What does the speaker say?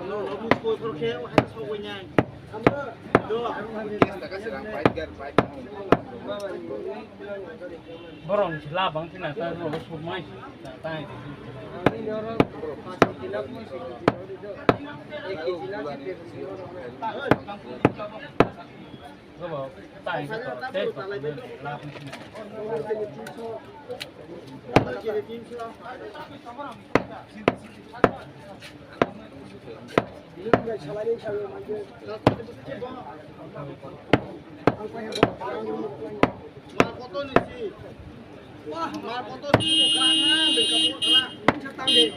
Lo busco porque hay que soñar. Borong sila bang tinata lo sumai tatai. Lo tatai ko te ko la Markoto nih sih. Wah, Markoto sih kerangan, kamu kerang, cetang deh.